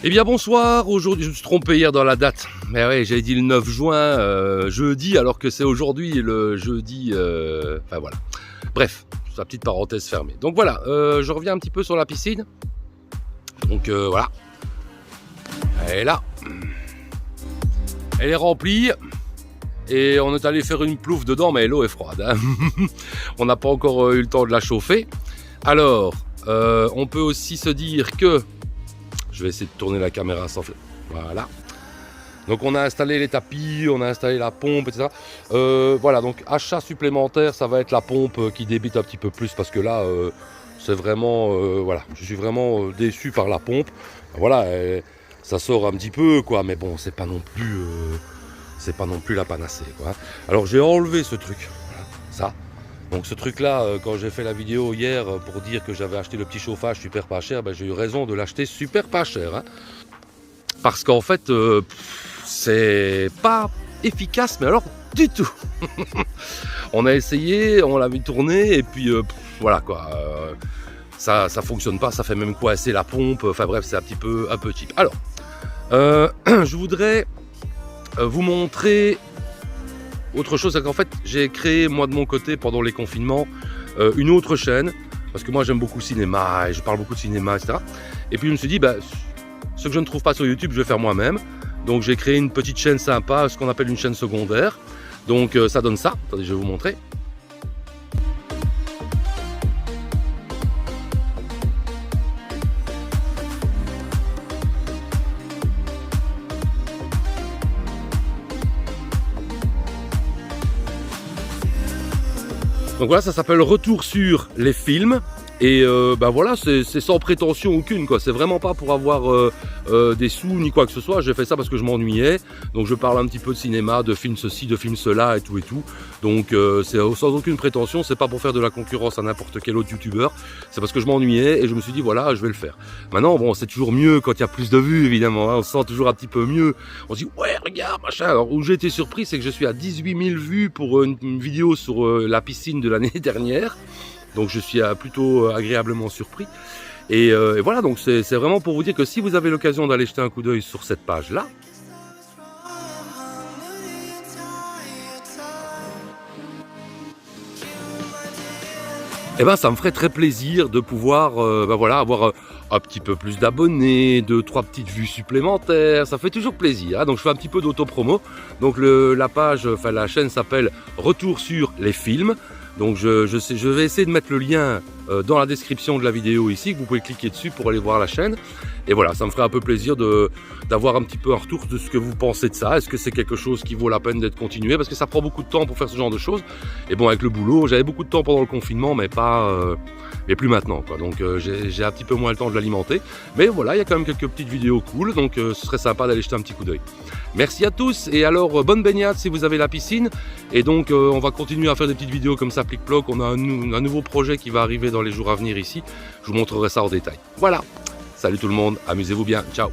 Eh bien bonsoir, aujourd'hui je me suis trompé hier dans la date, mais ouais j'avais dit le 9 juin, jeudi, alors que c'est aujourd'hui le jeudi, enfin voilà. Bref, sa petite parenthèse fermée. Donc voilà, je reviens un petit peu sur la piscine. Donc voilà, elle est là, elle est remplie. Et on est allé faire une plouffe dedans, mais l'eau est froide, hein. On n'a pas encore eu le temps de la chauffer. Alors, on peut aussi se dire que... Je vais essayer de tourner la caméra sans... Voilà. Donc on a installé les tapis, on a installé la pompe, etc. Voilà, donc achat supplémentaire, ça va être la pompe qui débite un petit peu plus, parce que là, c'est vraiment... voilà, je suis vraiment déçu par la pompe. Voilà, ça sort un petit peu, quoi, mais bon, c'est pas non plus... c'est pas non plus la panacée, quoi. Alors j'ai enlevé ce truc, voilà, ça. Donc ce truc là, quand j'ai fait la vidéo hier pour dire que j'avais acheté le petit chauffage super pas cher, ben, j'ai eu raison de l'acheter super pas cher, hein. Parce qu'en fait, c'est pas efficace, mais alors du tout. On a essayé, on l'a mis tourner, et puis voilà quoi. Ça fonctionne pas, ça fait même coincer la pompe, enfin bref, c'est un peu cheap. Alors, je voudrais... vous montrer autre chose, c'est qu'en fait j'ai créé moi de mon côté pendant les confinements une autre chaîne, parce que moi j'aime beaucoup le cinéma et je parle beaucoup de cinéma, etc. Et puis je me suis dit, bah, ce que je ne trouve pas sur YouTube, je vais faire moi-même. Donc j'ai créé une petite chaîne sympa, ce qu'on appelle une chaîne secondaire. Donc ça donne ça, attendez, je vais vous montrer. Donc voilà, ça s'appelle Retour sur les films. Et ben voilà, c'est sans prétention aucune, quoi. C'est vraiment pas pour avoir des sous ni quoi que ce soit. J'ai fait ça parce que je m'ennuyais. Donc je parle un petit peu de cinéma, de films ceci, de films cela et tout et tout. Donc c'est sans aucune prétention. C'est pas pour faire de la concurrence à n'importe quel autre youtubeur. C'est parce que je m'ennuyais et je me suis dit voilà, je vais le faire. Maintenant, bon, c'est toujours mieux quand il y a plus de vues, évidemment, hein. On se sent toujours un petit peu mieux. On se dit ouais, regarde, machin. Alors où j'ai été surpris, c'est que je suis à 18 000 vues pour une vidéo sur la piscine de l'année dernière. Donc je suis plutôt agréablement surpris. Et voilà, donc c'est vraiment pour vous dire que si vous avez l'occasion d'aller jeter un coup d'œil sur cette page-là, eh ben ça me ferait très plaisir de pouvoir ben voilà, avoir un petit peu plus d'abonnés, 2-3 petites vues supplémentaires, ça fait toujours plaisir, hein. Donc je fais un petit peu d'auto-promo. Donc la page, enfin la chaîne s'appelle Retour sur les films. Donc je vais essayer de mettre le lien dans la description de la vidéo ici, que vous pouvez cliquer dessus pour aller voir la chaîne. Et voilà, ça me ferait un peu plaisir d'avoir un petit peu un retour de ce que vous pensez de ça. Est-ce que c'est quelque chose qui vaut la peine d'être continué? Parce que ça prend beaucoup de temps pour faire ce genre de choses. Et bon, avec le boulot, j'avais beaucoup de temps pendant le confinement, mais mais plus maintenant, quoi. Donc j'ai un petit peu moins le temps de l'alimenter. Mais voilà, il y a quand même quelques petites vidéos cool, donc ce serait sympa d'aller jeter un petit coup d'œil. Merci à tous, et alors bonne baignade si vous avez la piscine. Et donc on va continuer à faire des petites vidéos comme ça, plic-ploc. On a un nouveau projet qui va arriver dans les jours à venir ici. Je vous montrerai ça en détail. Voilà, salut tout le monde, amusez-vous bien, ciao.